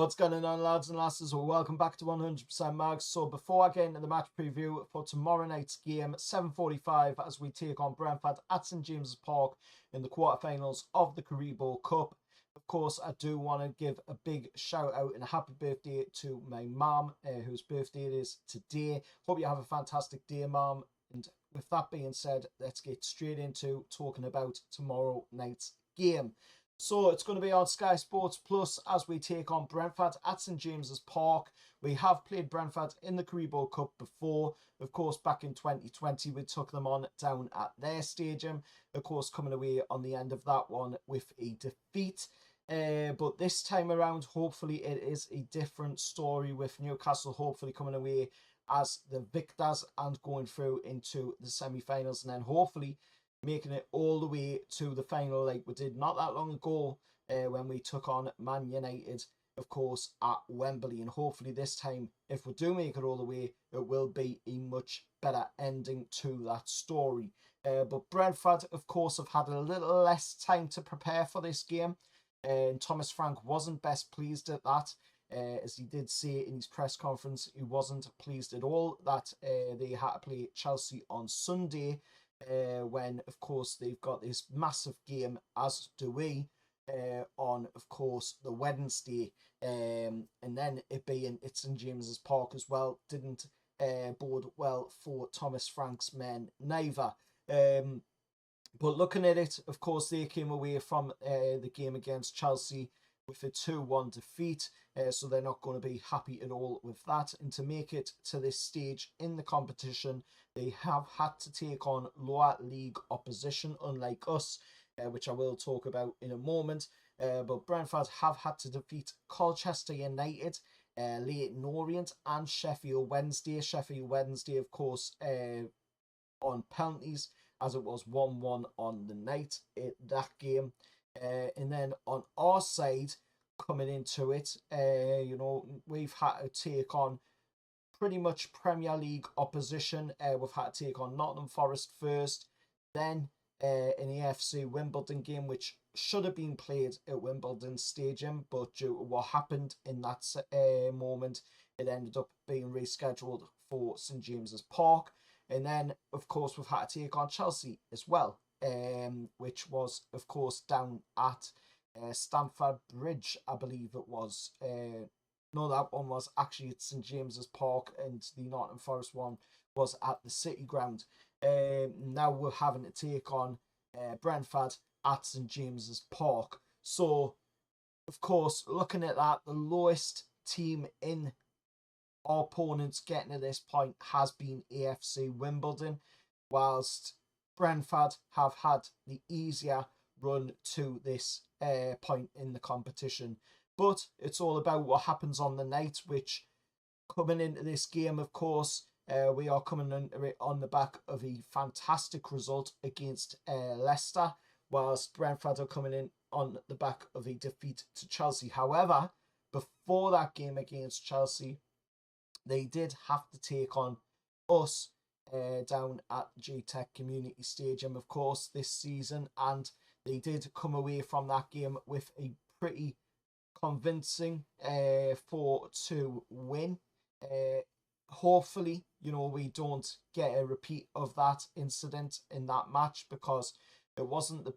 What's going on, lads and lasses? Well, welcome back to 100% Mags. So before I get into the match preview for tomorrow night's game, 7:45, as we take on Brentford at St James's Park in the quarterfinals of the Carabao Cup. Of course, I do want to give a big shout out and a happy birthday to my mum, whose birthday it is today. Hope you have a fantastic day, mum. And with that being said, let's get straight into talking about tomorrow night's game. So it's going to be on Sky Sports Plus as we take on Brentford at St James's Park. We have played Brentford in the Carabao Cup before. Of course, back in 2020, we took them on down at their stadium. Of course, coming away on the end of that one with a defeat. But this time around, hopefully it is a different story with Newcastle hopefully coming away as the victors and going through into the semi-finals, and then hopefully making it all the way to the final like we did not that long ago when we took on Man United, of course, at Wembley. And hopefully this time, if we do make it all the way, it will be a much better ending to that story. But Brentford, of course, have had a little less time to prepare for this game. And Thomas Frank wasn't best pleased at that. As he did say in his press conference, he wasn't pleased at all that they had to play Chelsea on Sunday. When, of course, they've got this massive game, as do we, on, of course, the Wednesday. And then it being at St James's Park as well didn't bode well for Thomas Frank's men neither. But looking at it, of course, they came away from the game against Chelsea with a 2-1 defeat, so they're not going to be happy at all with that. And to make it to this stage in the competition, they have had to take on lower league opposition, unlike us, which I will talk about in a moment. But Brentford have had to defeat Colchester United, Leyton Orient and Sheffield Wednesday. Sheffield Wednesday, of course, on penalties, as it was 1-1 on the night in that game. And then on our side, coming into it, we've had to take on pretty much Premier League opposition. We've had to take on Nottingham Forest first, then an AFC Wimbledon game, which should have been played at Wimbledon Stadium, but due to what happened in that moment, it ended up being rescheduled for St James's Park. And then, of course, we've had to take on Chelsea as well, which was, of course, down at Stamford Bridge, I believe it was. No, that one was actually at St James's Park, and the Nottingham Forest one was at the City Ground. Now we're having to take on Brentford at St James's Park. So, of course, looking at that, the lowest team in our opponents getting to this point has been AFC Wimbledon, whilst Brentford have had the easier run to this point in the competition. But it's all about what happens on the night, which coming into this game, of course, we are coming into it on the back of a fantastic result against Leicester, whilst Brentford are coming in on the back of a defeat to Chelsea. However, before that game against Chelsea, they did have to take on us down at GTEC Community Stadium, of course, this season, and they did come away from that game with a pretty convincing 4-2 win. Hopefully, we don't get a repeat of that incident in that match, because it wasn't the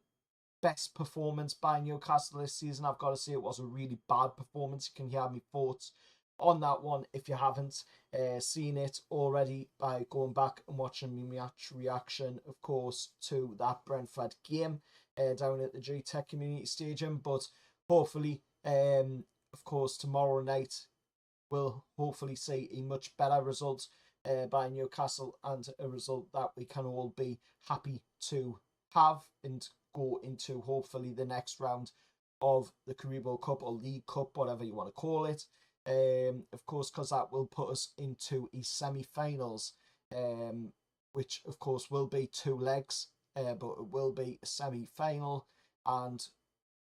best performance by Newcastle this season. I've got to say, it was a really bad performance. You can hear my thoughts on that one if you haven't seen it already by going back and watching my match reaction, of course, to that Brentford game down at the GTEC Community Stadium. But hopefully, of course, tomorrow night we'll hopefully see a much better result by Newcastle, and a result that we can all be happy to have and go into hopefully the next round of the Carabao Cup or League Cup, whatever you want to call it. Of course, because that will put us into a semi-finals, which of course will be 2 legs, but it will be a semi-final and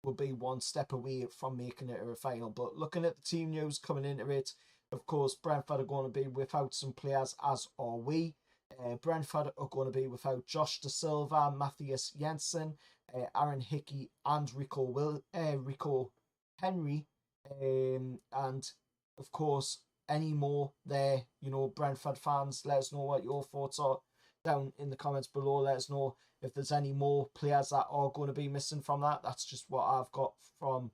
will be one step away from making it a final. But looking at the team news coming into it, of course, Brentford are going to be without some players, as are we. Brentford are going to be without Josh Da Silva, Matthias Jensen, Aaron Hickey, and Rico Henry. And And of course, any more there, you know, Brentford fans, let us know what your thoughts are down in the comments below. Let us know if there's any more players that are going to be missing from that. That's just what I've got from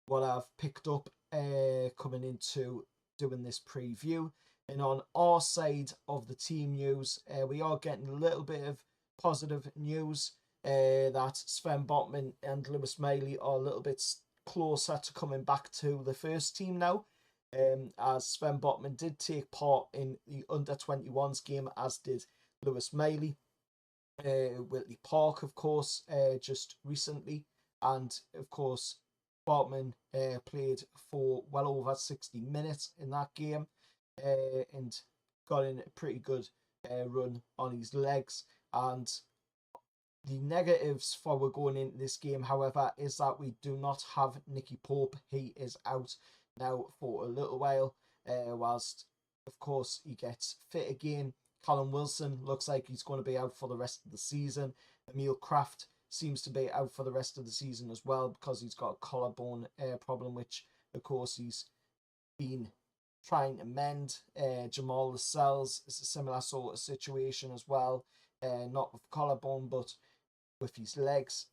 what I've picked up coming into doing this preview. And on our side of the team news, we are getting a little bit of positive news that Sven Botman and Lewis Maley are a little bit closer to coming back to the first team now. As Sven Botman did take part in the under-21s game, as did Lewis Maley. Whitley Park, of course, just recently. And, of course, Botman played for well over 60 minutes in that game and got in a pretty good run on his legs. And the negatives for we're going into this game, however, is that we do not have Nicky Pope. He is out now for a little while, whilst, of course, he gets fit again. Callum Wilson looks like he's going to be out for the rest of the season. Emil Kraft seems to be out for the rest of the season as well because he's got a collarbone problem, which, of course, he's been trying to mend. Jamal Lascelles is a similar sort of situation as well. Not with collarbone, but with his legs.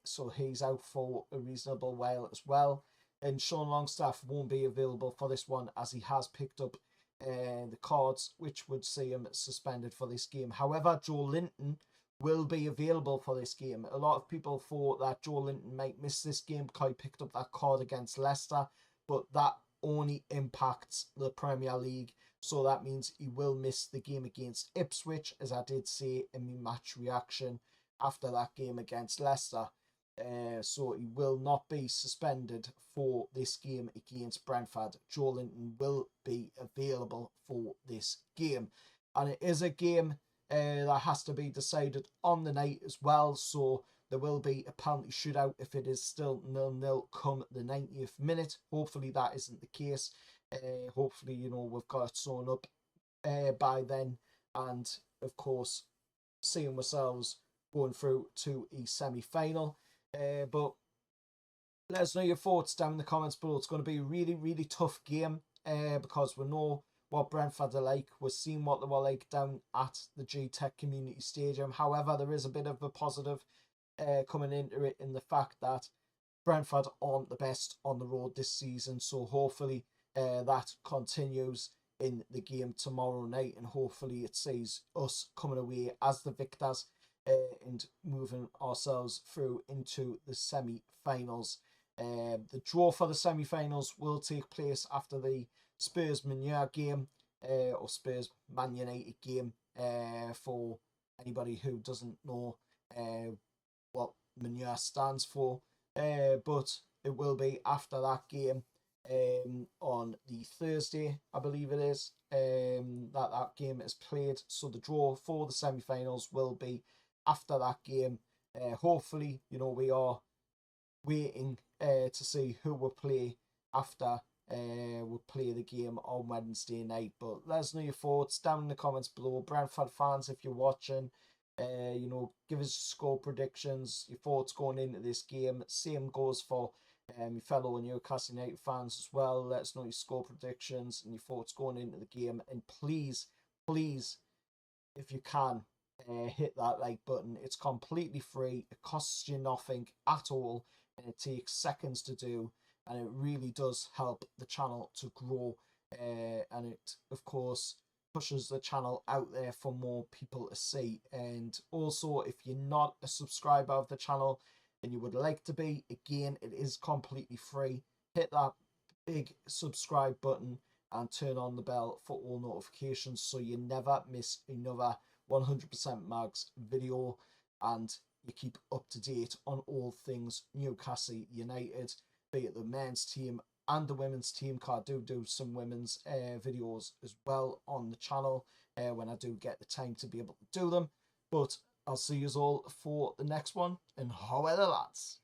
So he's out for a reasonable while as well. And Sean Longstaff won't be available for this one as he has picked up the cards, which would see him suspended for this game. However, Joe Linton will be available for this game. A lot of people thought that Joe Linton might miss this game because he picked up that card against Leicester, but that only impacts the Premier League. So that means he will miss the game against Ipswich, as I did say in my match reaction after that game against Leicester. So he will not be suspended for this game against Brentford. Joe Linton will be available for this game. And it is a game that has to be decided on the night as well. So there will be a penalty shootout if it is still 0-0 come the 90th minute. Hopefully that isn't the case. Hopefully, you know, we've got it sewn up by then. And, of course, seeing ourselves going through to a semi-final. But let us know your thoughts down in the comments below. It's going to be a really, really tough game because we know what Brentford are like. We've seen what they were like down at the G-Tech Community Stadium. However, there is a bit of a positive coming into it in the fact that Brentford aren't the best on the road this season. So hopefully that continues in the game tomorrow night, and hopefully it sees us coming away as the victors and moving ourselves through into the semi-finals. The draw for the semi-finals will take place after the Spurs-Man United game or Spurs-Man United game for anybody who doesn't know what Man United stands for. But it will be after that game on the Thursday, I believe it is, that game is played. So the draw for the semi-finals will be after that game. Hopefully, you know, we are waiting to see who will play after we play the game on Wednesday night. But let us know your thoughts down in the comments below. Brentford fans, if you're watching, you know, give us score predictions, your thoughts going into this game. Same goes for your fellow Newcastle United fans as well. Let us know your score predictions and your thoughts going into the game. And please, please, if you can, hit that like button. It's completely free. It costs you nothing at all, and it takes seconds to do, and it really does help the channel to grow, and it, of course, pushes the channel out there for more people to see. And also, if you're not a subscriber of the channel and you would like to be, again, it is completely free. Hit that big subscribe button and turn on the bell for all notifications so you never miss another 100% Mags video, and you keep up to date on all things Newcastle United, be it the men's team and the women's team, because I do some women's videos as well on the channel when I do get the time to be able to do them. But I'll see you all for the next one, and how are the lads?